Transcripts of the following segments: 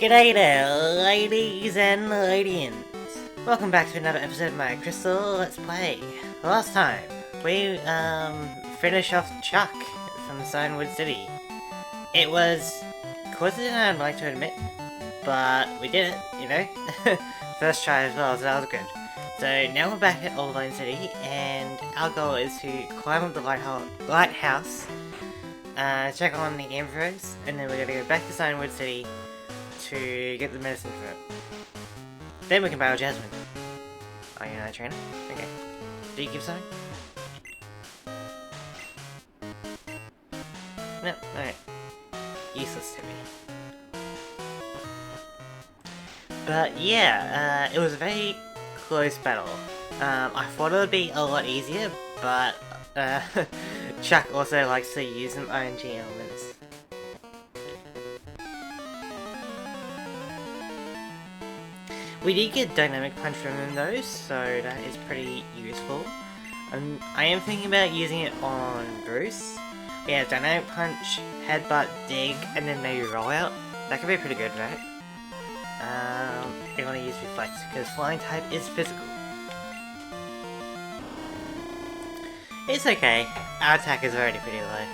G'day there, ladies and ledians. Welcome back to another episode of my Crystal Let's Play. Last time, we, finished off Chuck from Signwood City. It was closer than I'd like to admit, but we did it, you know? First try as well, so that was good. So now we're back at Olivine City, and our goal is to climb up the lighthouse, check on the Emperors, and then we're gonna go back to Signwood City to get the medicine for it. Then we can battle Jasmine. Are you not a trainer? Okay. Do you give something? No, alright. Useless to me. But yeah, it was a very close battle. I thought it would be a lot easier, but Chuck also likes to use some RNG elements. We did get Dynamic Punch from him though, so that is pretty useful. I am thinking about using it on Bruce. Yeah, Dynamic Punch, Headbutt, Dig, and then maybe Roll Out. That could be pretty good, right? I want to use Reflex, because Flying type is physical. It's okay, our attack is already pretty low.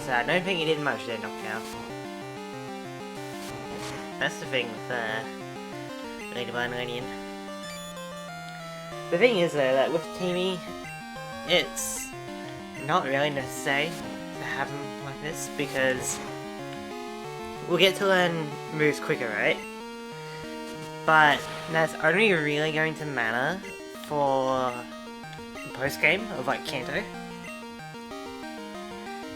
So I don't think he did much there, knockdown. That's the thing with Ledisman Lighthouse. The thing is though, that with Teamy, it's not really necessary to have him like this because we'll get to learn moves quicker, right? But that's only really going to matter for the post game of like Kanto.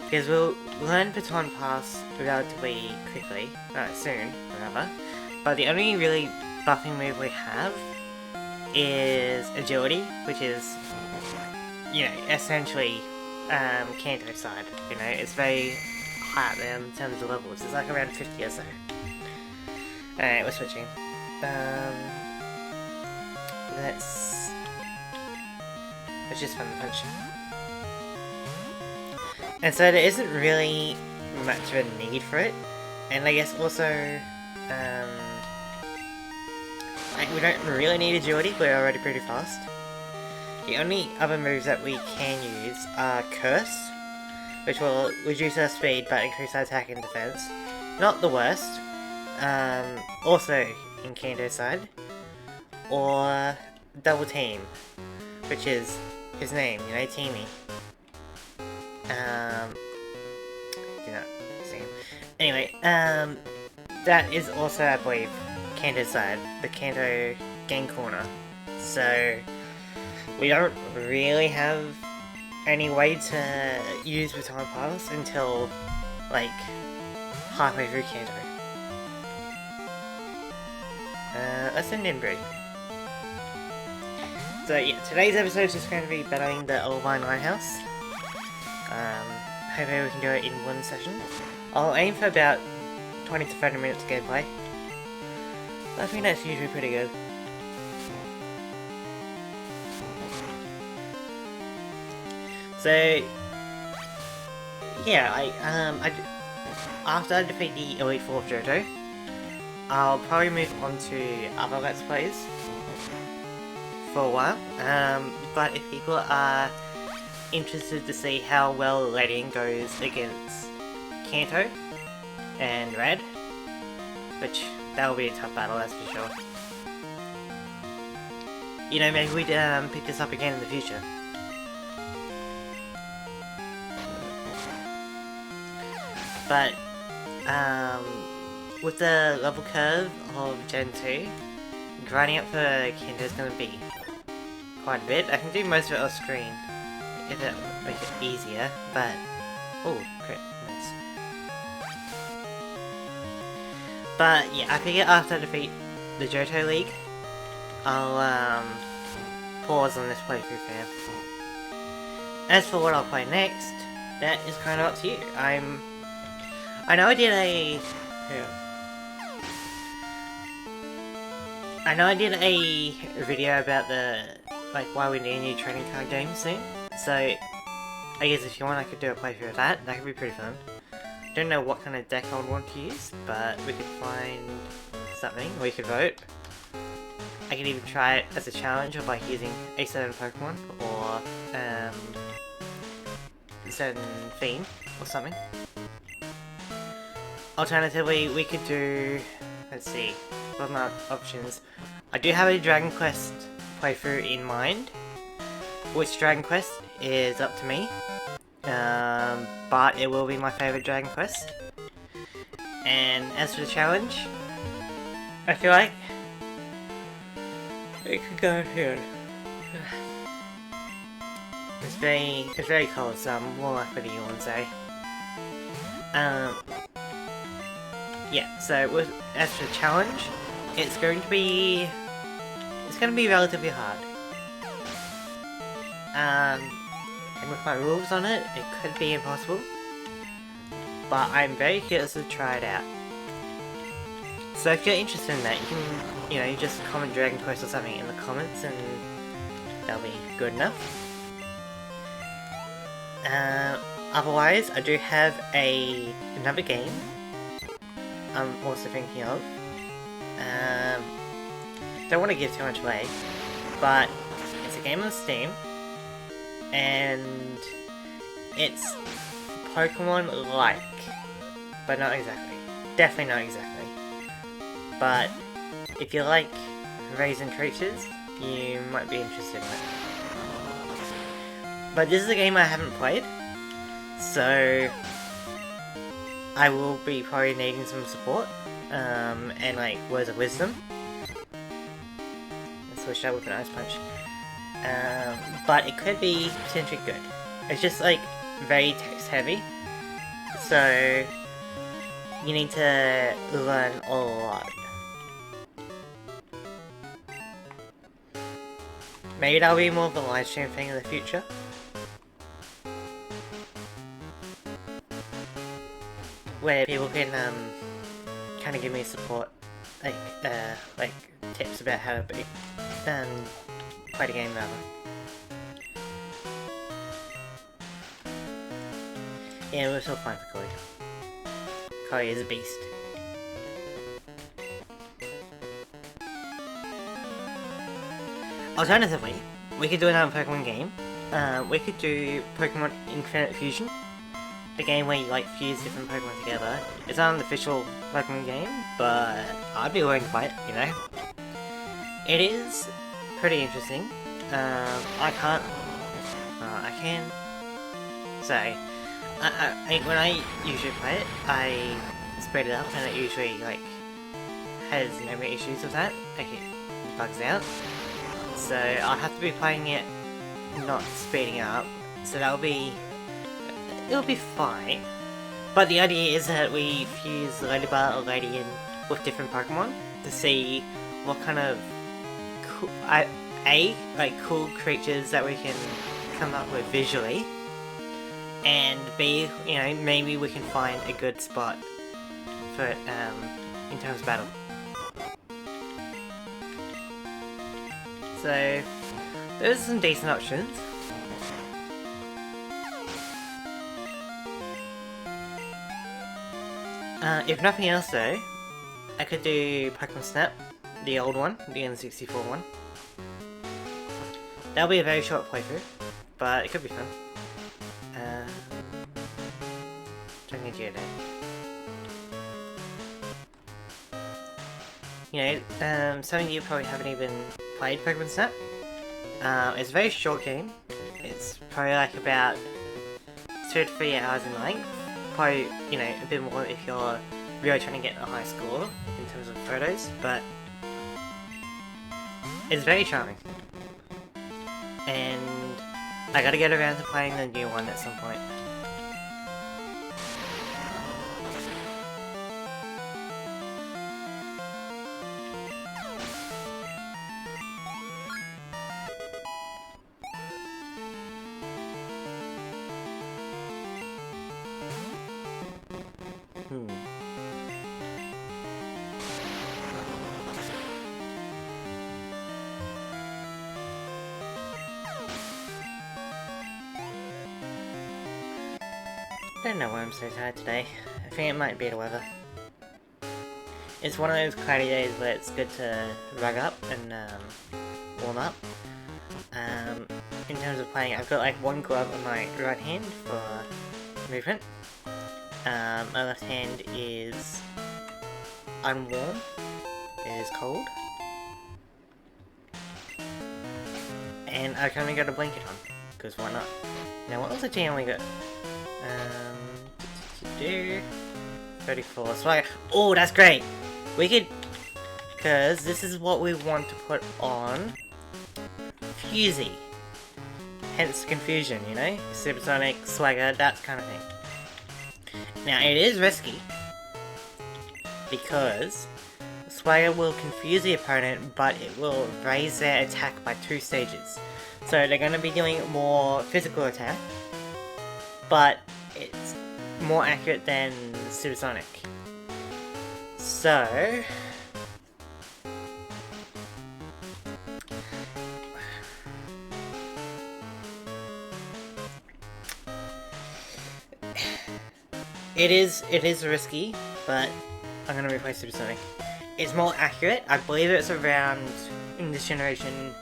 Because we'll learn Baton Pass relatively quickly, soon, rather. But the only really buffing move we have is Agility, which is, you know, essentially Kanto side. You know, it's very high there in terms of levels. It's like around 50 or so. Alright, we're switching. Let's just find the punch. And so there isn't really much of a need for it, and I guess also, like we don't really need Agility, we're already pretty fast. The only other moves that we can use are Curse, which will reduce our speed but increase our attack and defense. Not the worst, also in Kanto's side, or Double Team, which is his name, you know, Teamy. Do not see him. Anyway, that is also, I believe, Kanto's side, the Kanto game corner. So, we don't really have any way to use Baton Pass until, like, halfway through Kanto. Let's send in Brie. So yeah, today's episode is just going to be battling the Olivine Lighthouse. Hopefully we can do it in one session. I'll aim for about 20 to 30 minutes gameplay. I think that's usually pretty good. So yeah, after I defeat the Elite Four of Johto, I'll probably move on to other Let's Plays for a while. But if people are interested to see how well Ledian goes against Kanto and Red, which that will be a tough battle, that's for sure. You know, maybe we'd pick this up again in the future. But with the level curve of Gen 2, grinding up for Kanto is going to be quite a bit. I can do most of it off screen if it makes it easier, but oh, great, nice. But yeah, I figure after I defeat the Johto League, I'll pause on this playthrough for now. As for what I'll play next, that is kind of up to you. I know I did a video about why we need a new trading card game soon. So I guess if you want, I could do a playthrough of that. That could be pretty fun. don't know what kind of deck I would want to use, but we could find something. We could vote. I can even try it as a challenge or by using a certain Pokemon or a certain theme or something. Alternatively, we could do, let's see, what are my options? I do have a Dragon Quest playthrough in mind. Which Dragon Quest is up to me, but it will be my favourite Dragon Quest. And as for the challenge, I feel like it could go here. It's very cold, so I'm more likely to yawn, so. Yeah, so as for the challenge, it's going to be relatively hard. And with my rules on it, it could be impossible. But I'm very curious to try it out. So if you're interested in that, you can, just comment Dragon Quest or something in the comments and that'll be good enough. Otherwise, I do have another game I'm also thinking of. Don't want to give too much away, but it's a game on Steam, and it's Pokemon-like, but not exactly. Definitely not exactly. But if you like raising creatures, you might be interested in it. But this is a game I haven't played, so I will be probably needing some support, and like words of wisdom. Let's switch that with an Ice Punch. But it could be potentially good. It's just like very text heavy, so you need to learn a lot. Maybe that'll be more of a live stream thing in the future. Where people can kind of give me support, like tips about how to play the game rather. Yeah, we're still fine for Koi. Koi is a beast. Alternatively, we could do another Pokemon game. We could do Pokemon Infinite Fusion. The game where you like fuse different Pokemon together. It's not an official Pokemon game, but I'd be willing to play it, It is pretty interesting. I can say, when I usually play it, I spread it up and it usually has no issues with that. It bugs out. So I'll have to be playing it not speeding up. So it'll be fine. But the idea is that we fuse Ledisman or Ledian with different Pokemon to see what kind of cool creatures that we can come up with visually, and B, maybe we can find a good spot for it in terms of battle. So those are some decent options. If nothing else though, I could do Pokemon Snap, the old one, the N64 one. That'll be a very short playthrough, but it could be fun. Don't need you there. Some of you probably haven't even played Pokemon Snap. It's a very short game. It's probably about 2 to 3 hours in length. Probably, a bit more if you're really trying to get a high score in terms of photos, but it's very charming. And I gotta get around to playing the new one at some point. I don't know why I'm so tired today. I think it might be the weather. It's one of those cloudy days where it's good to rug up and warm up. In terms of playing, I've got like one glove on my right hand for movement. My left hand is unwarm, it is cold. And I currently got a blanket on, because why not? Now what else did I only got? 34, so oh, that's great! We could, because this is what we want to put on Fusey. Hence confusion, you know? Supersonic, swagger, that kind of thing. Now it is risky, because swagger will confuse the opponent, but it will raise their attack by 2 stages. So they're going to be doing more physical attack, but it's more accurate than supersonic. So it is risky, but I'm gonna replace supersonic. It's more accurate. I believe it's around, in this generation,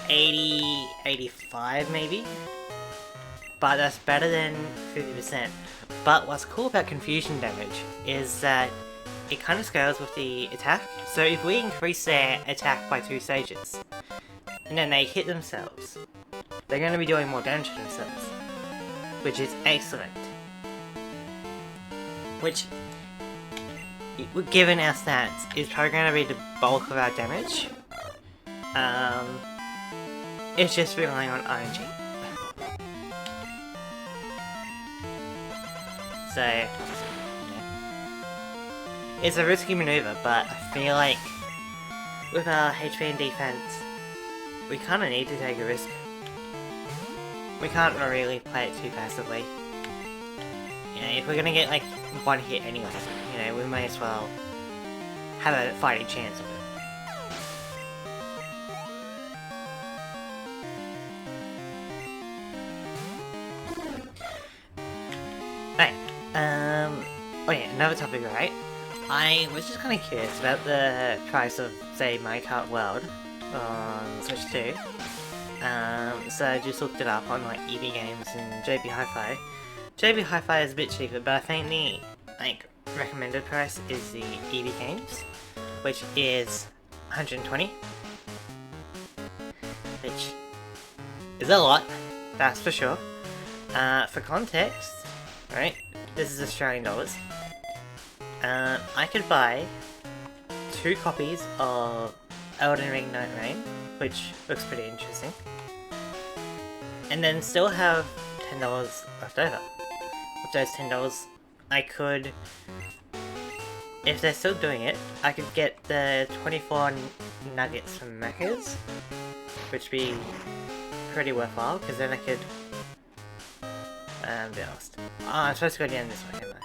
80, 85 maybe. But that's better than 50%. But what's cool about confusion damage is that it kind of scales with the attack. So if we increase their attack by 2 stages, and then they hit themselves, they're going to be doing more damage to themselves, which is excellent. Which, given our stats, is probably going to be the bulk of our damage. It's just relying on RNG. So, yeah. It's a risky maneuver, but I feel like with our HP and defense, we kind of need to take a risk. We can't really play it too passively. You know, if we're gonna get like one hit anyway, you know, we may as well have a fighting chance of it. Right, oh yeah, another topic, right? I was just kind of curious about the price of, say, Mario Kart World on Switch 2. So I just looked it up on like EB Games and JB Hi-Fi. JB Hi-Fi is a bit cheaper, but I think the like recommended price is the EB Games, which is 120, which is a lot, that's for sure. For context, right, this is Australian dollars. I could buy 2 copies of Elden Ring Night Rain, which looks pretty interesting, and then still have $10 left over. With those $10, I could, if they're still doing it, I could get the 24 nuggets from Macca's, which would be pretty worthwhile, because then I could, be honest. Oh, I'm supposed to go down this way, am I?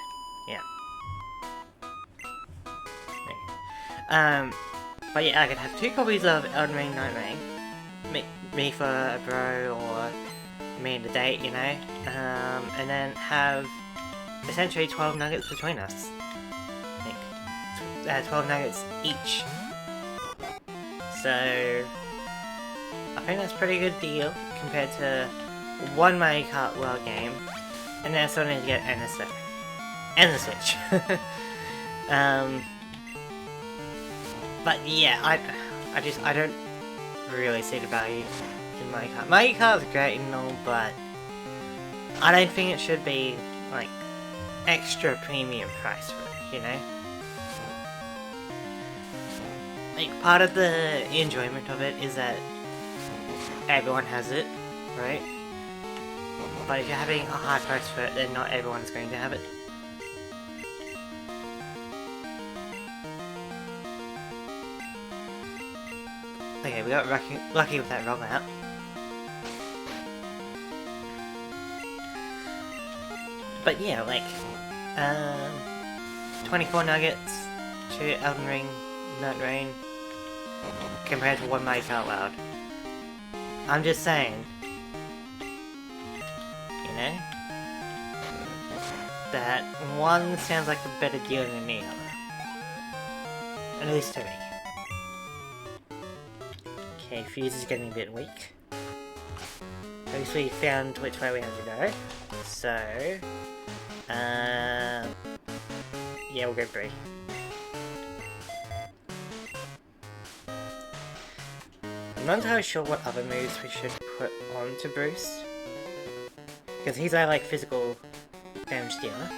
Yeah. But yeah, I could have 2 copies of Elden Ring Night Rain. Me for a bro, or me and a date, you know? And then have essentially 12 nuggets between us. I think. 12 nuggets each. So I think that's a pretty good deal compared to one Mario Kart World game. And then I still need to get and the Switch. But yeah, I don't really see the value in Mario Kart. Mario Kart's great and all, but I don't think it should be like extra premium price for it, you know? Like, part of the enjoyment of it is that everyone has it, right? But if you're having a high price for it, then not everyone's going to have it. Okay, we got lucky with that rollout. But yeah, like, 24 nuggets to Elden Ring, Night Rain, compared to one Mario Kart World. I'm just saying, you know? that one sounds like a better deal than the other. At least to me. Okay, Fuse is getting a bit weak. At least we found which way we have to go. So... yeah, we'll go Bree. I'm not entirely sure what other moves we should put on to Bruce. Because he's our, like, physical damage dealer.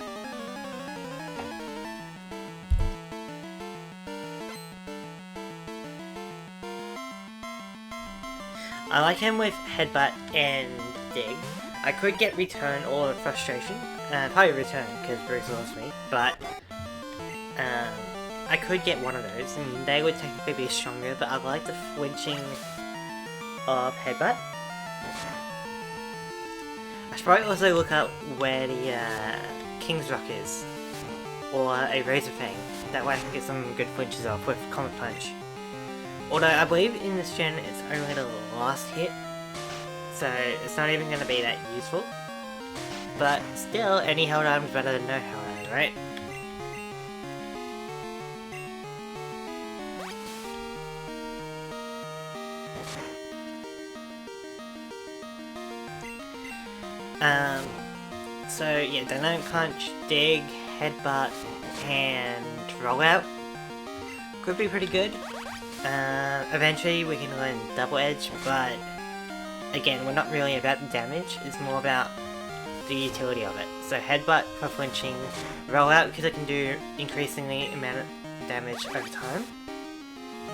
I like him with Headbutt and Dig. I could get Return or Frustration. Probably Return, because Bruce loves me. But, I could get one of those, and they would technically be stronger, but I like the flinching of Headbutt. I should probably also look up where the King's Rock is, or a Razor Fang. That way I can get some good flinches off with Comet Punch. Although I believe in this gen it's only the last hit, so it's not even going to be that useful. But still, any held item is better than no held item, right? So yeah, Dynamic Punch, Dig, Headbutt, and Rollout could be pretty good. Eventually we can learn Double Edge, but again, we're not really about the damage, it's more about the utility of it. So Headbutt for flinching, Rollout because it can do increasingly amount of damage over time,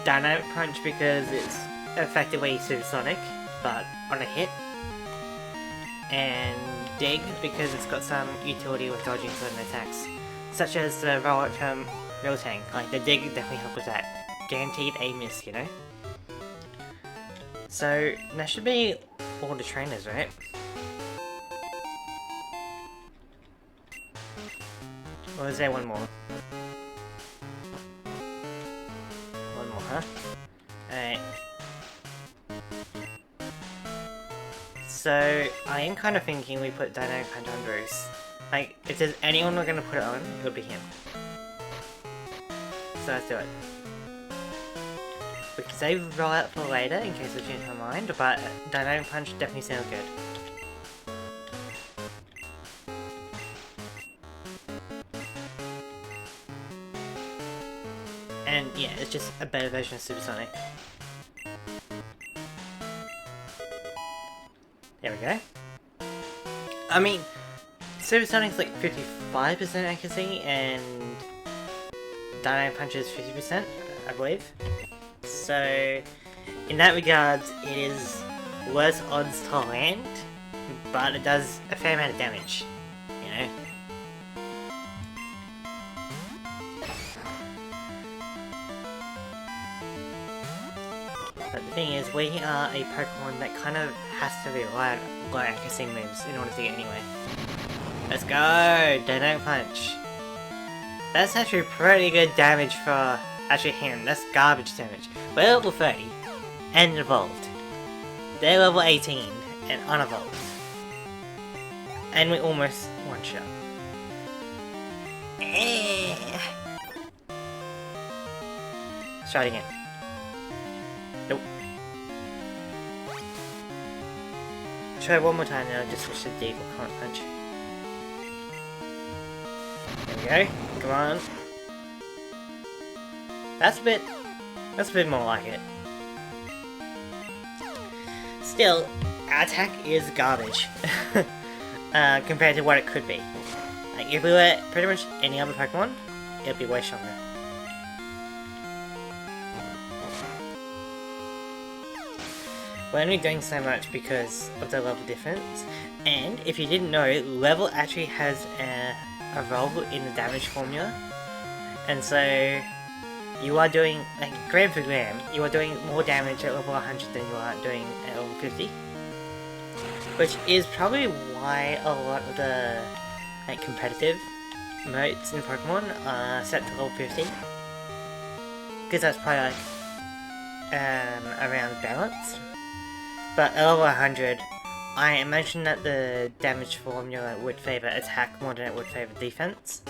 Dynamic Punch because it's effectively supersonic, but on a hit, and Dig because it's got some utility with dodging certain attacks, such as the Rollout from Real Tank. Like the Dig definitely help with that. Guaranteed a miss, you know? So, that should be all the trainers, right? Or is there one more? One more, huh? Alright. So, I am kind of thinking we put Dynamic Punch on Bruce. Like, if there's anyone we're gonna put it on, it would be him. So let's do it. We can save Rollout for later in case we change my mind, but Dynamic Punch definitely sounds good. And yeah, it's just a better version of Supersonic. There we go. I mean, Supersonic's like 55% accuracy and Dynamic Punch is 50%, I believe. So, in that regard, it is worse odds to land, but it does a fair amount of damage, you know? But the thing is, we are a Pokemon that kind of has to rely on low accuracy moves in order to get anywhere. Let's go! Dynamic Punch. That's actually pretty good damage for... Actually, hang on, that's garbage damage. We're level 30, and evolved. They're level 18, and unevolved. And we almost one-shot. Let's try it again. Nope. Try one more time now, just switch to Dig or Comet Punch. There we go, come on. That's a bit more like it. Still, our attack is garbage compared to what it could be. Like, if we were pretty much any other Pokemon, it would be way stronger. We're only doing so much because of the level difference, and if you didn't know, level actually has a role in the damage formula, and so you are doing, like, gram for gram, you are doing more damage at level 100 than you are doing at level 50. Which is probably why a lot of the, like, competitive modes in Pokemon are set to level 50. Because that's probably, like, around balance. But at level 100, I imagine that the damage formula would favour attack more than it would favour defense.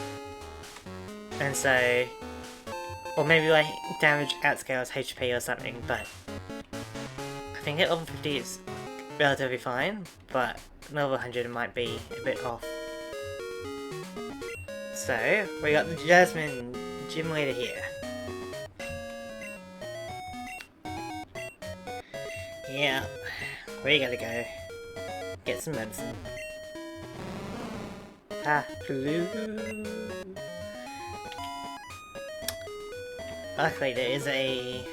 And so... Or maybe like damage outscales HP or something, but... I think at level 50 it's relatively fine, but level 100 might be a bit off. So, we got the Jasmine gym leader here. Yeah, we gotta go get some medicine. Blue. Luckily there is a...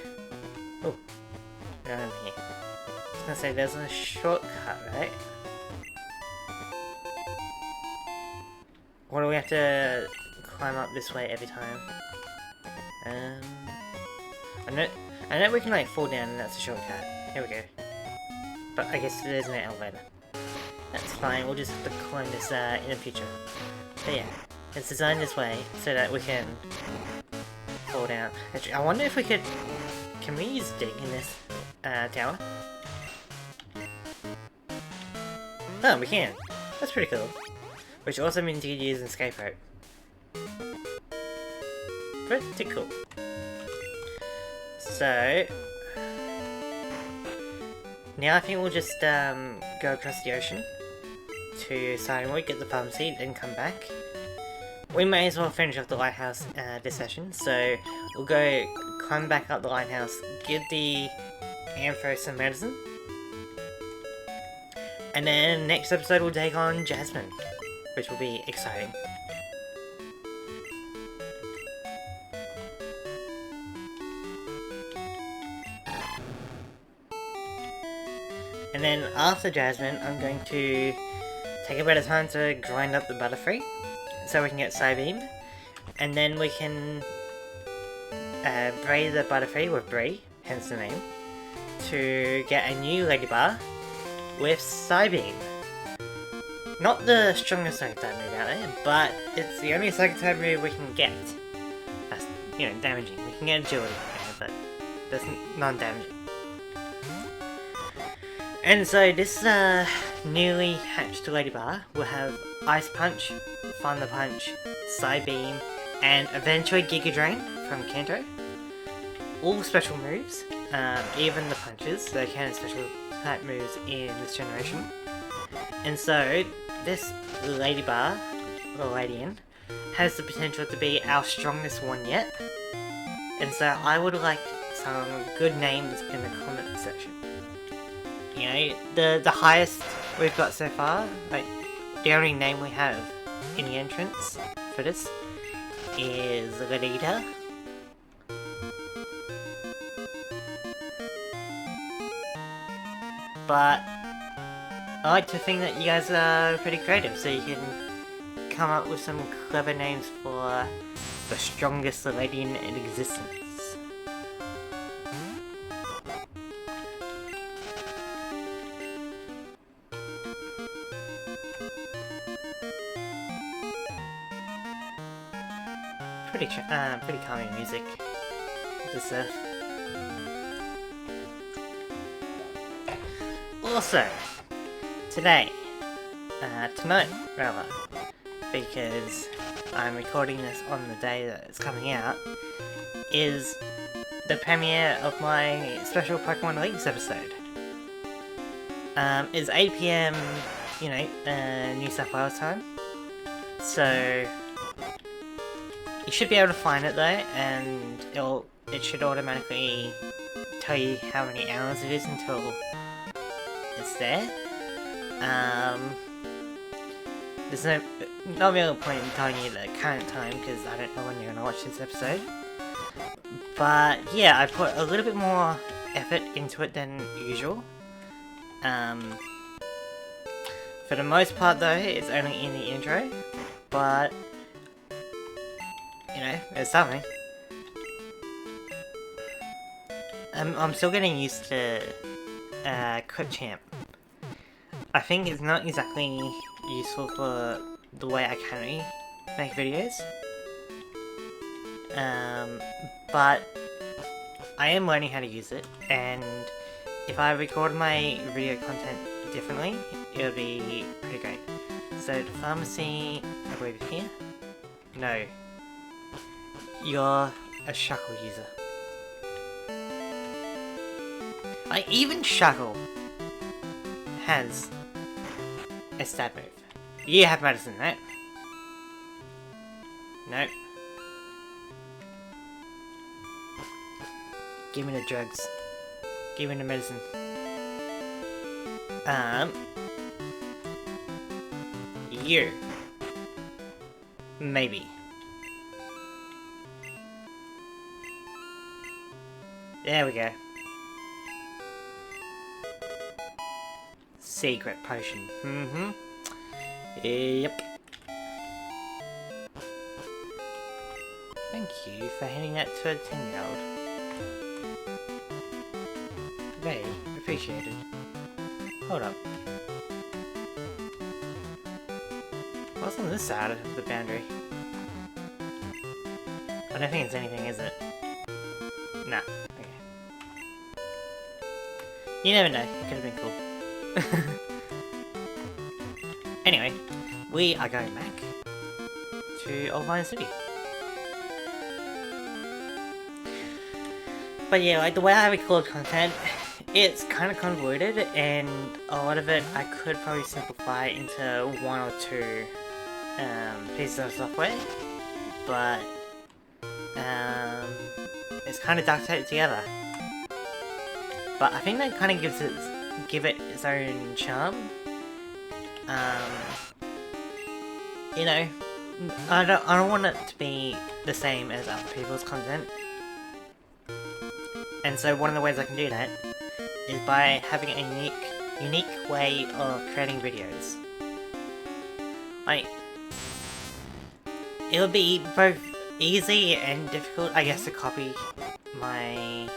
Oh, down here. I was gonna say there's a shortcut, right? Or do we have to climb up this way every time? I know we can like fall down and that's a shortcut. Here we go. But I guess there's no elevator. That's fine, we'll just have to climb this in the future. But yeah, it's designed this way so that we can fall down. Actually, I wonder if we could... Can we use dig in this tower? Oh, we can. That's pretty cool. Which also means you can use an escape rope. Pretty cool. So... Now I think we'll just go across the ocean to Signwood, get the farm seed, and come back. We may as well finish off the lighthouse this session, so we'll go climb back up the lighthouse, give the Amphro some medicine, and then next episode we'll take on Jasmine, which will be exciting. And then after Jasmine, I'm going to take a bit of time to grind up the Butterfree, so we can get Psybeam, and then we can braid the Butterfree with Bree, hence the name, to get a new Ladybug with Psybeam. Not the strongest Psychic type move out there, but it's the only Psychic type move we can get. That's, you know, damaging. We can get Agility, but that's non-damaging. And so this newly hatched Ladybug will have Ice Punch, Thunder Punch, Psybeam, and eventually Giga Drain from Kanto. All special moves, even the punches, they can have special type moves in this generation. And so this Ladybug, or Ledian, has the potential to be our strongest one yet. And so I would like some good names in the comment section. You know, the highest we've got so far, like, the only name we have in the entrance for this is Ledita. But I like to think that you guys are pretty creative, so you can come up with some clever names for the strongest Ledian in existence. Pretty calming music. This Also, tonight rather, because I'm recording this on the day that it's coming out, is the premiere of my special Pokemon Leagues episode. It's 8 PM, you know, New South Wales time. So you should be able to find it though, and it should automatically tell you how many hours it is until it's there. There's not really point in telling you the current time because I don't know when you're gonna watch this episode. But yeah, I put a little bit more effort into it than usual. For the most part though, it's only in the intro, but you know, it's something. I'm still getting used to Quick Champ. I think it's not exactly useful for the way I currently make videos. But I am learning how to use it, and if I record my video content differently, it would be pretty great. So the pharmacy, I believe here? No. You're a shackle user. Like, even shackle has a stab move. You have medicine, right? Nope. Give me the drugs. Give me the medicine. You. Maybe. There we go. Secret potion. Mm-hmm. Yep. Thank you for handing that to a 10-year-old. Very appreciated. Hold up. What's on this side of the boundary? I don't think it's anything, is it? Nah. Okay. You never know. It could have been cool. Anyway, we are going back to Olivine City. But yeah, like the way I record content, it's kind of convoluted, and a lot of it I could probably simplify into one or two pieces of software, but it's kind of duct taped together. But I think that kind of give it its own charm. You know, I don't want it to be the same as other people's content. And so one of the ways I can do that is by having a unique way of creating videos. Like, it would be both easy and difficult, I guess, to copy my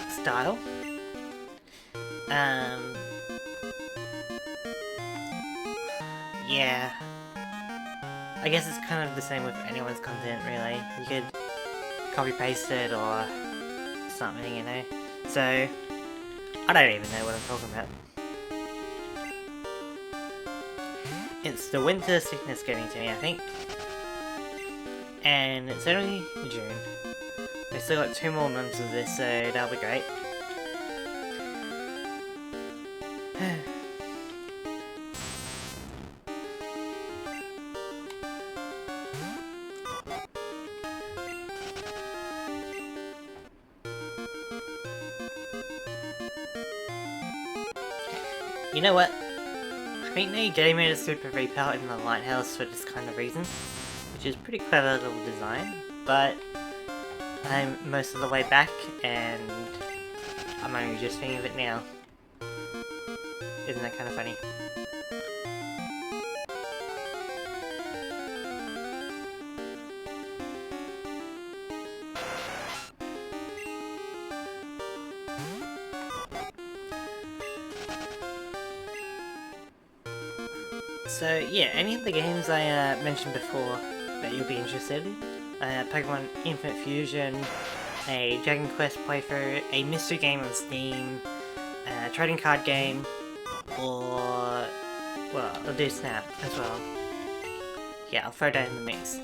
style. Yeah. I guess it's kind of the same with anyone's content, really. You could copy-paste it or something, you know? So, I don't even know what I'm talking about. It's the winter sickness getting to me, I think. And it's only June. We've still got 2 more months of this, so that'll be great. You know what? I think they gave me a super repower in the lighthouse for this kind of reason, which is pretty clever little design, but I'm most of the way back and I'm only just thinking of it now. Isn't that kind of funny? So yeah, any of the games I mentioned before that you'll be interested in, Pokemon Infinite Fusion, a Dragon Quest playthrough, a mystery game on Steam, a trading card game, or, well, I'll do Snap as well. Yeah, I'll throw that in the mix.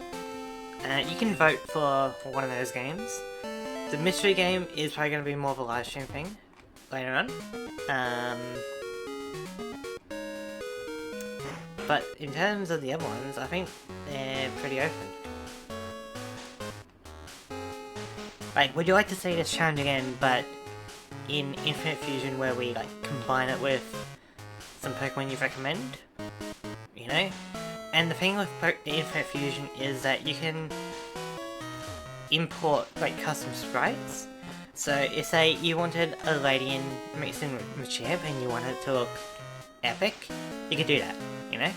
You can vote for one of those games. The mystery game is probably going to be more of a live stream thing later on. But in terms of the other ones, I think they're pretty open. Like, would you like to see this challenge again, but in Infinite Fusion where we, like, combine it with some Pokemon you recommend? You know? And the thing with Infinite Fusion is that you can import, like, custom sprites. So, if, say, you wanted a Ledian mixed in with Machamp and you wanted it to look epic, you could do that. You know?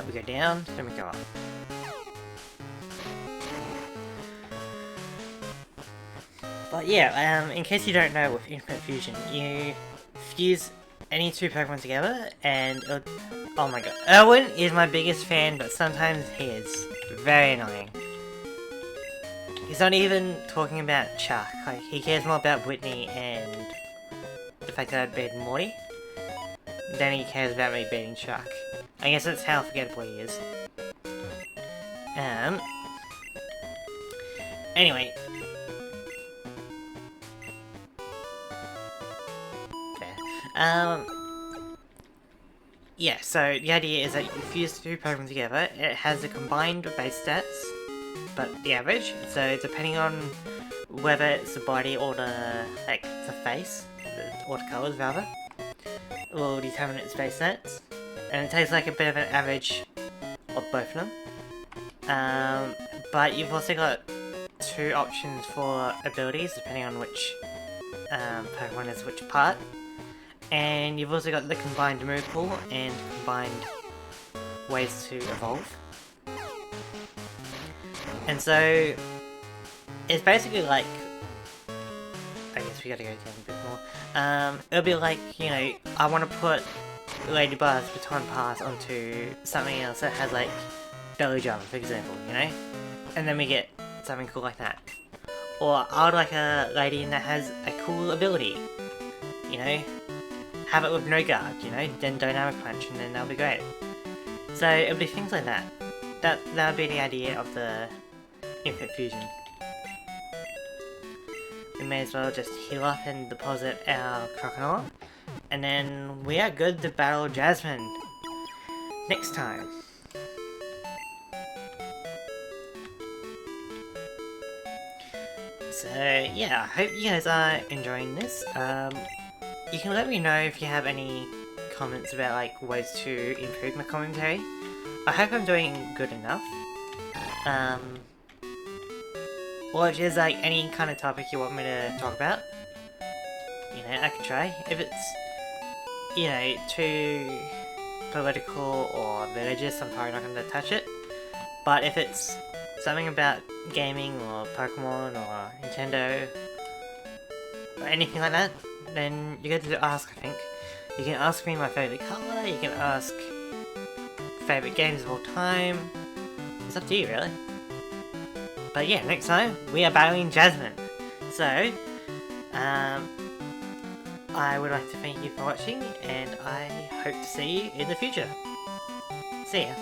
We go down, then we go up. But yeah, in case you don't know with Infinite Fusion, you fuse any 2 Pokemon together and it'll... Oh my god. Erwin is my biggest fan, but sometimes he is very annoying. He's not even talking about Chuck. Like, he cares more about Whitney and the fact that I beat Morty than he cares about me beating Chuck. I guess that's how forgettable he is. Anyway. There. Yeah, so the idea is that you fuse two Pokemon together. It has a combined base stats, but the average. So depending on whether it's the body or the face, or the colors rather, will determine its base stats. And it takes like a bit of an average of both of them. But you've also got two options for abilities depending on which Pokemon is which part. And you've also got the combined move pool and combined ways to evolve. And so it's basically like, I guess we gotta go down a bit more. It'll be like, you know, I want to put Ladybuzz Baton Pass onto something else that has like Belly Jump, for example, you know? And then we get something cool like that. Or I would like a Ledian that has a cool ability, you know? Have it with no guard, you know, then Dynamic Punch, and then that'll be great. So it'll be things like that. That would be the idea of the Infinite Fusion. We may as well just heal up and deposit our Crocodile, and then we are good to battle Jasmine next time. So yeah, I hope you guys are enjoying this. You can let me know if you have any comments about like ways to improve my commentary. I hope I'm doing good enough. Or if there's like any kind of topic you want me to talk about, you know, I can try. If it's, you know, too political or religious, I'm probably not going to touch it. But if it's something about gaming or Pokemon or Nintendo or anything like that, then you get to ask, I think. You can ask me my favourite colour, you can ask favourite games of all time. It's up to you, really. But yeah, next time, we are battling Jasmine. So, I would like to thank you for watching, and I hope to see you in the future. See ya.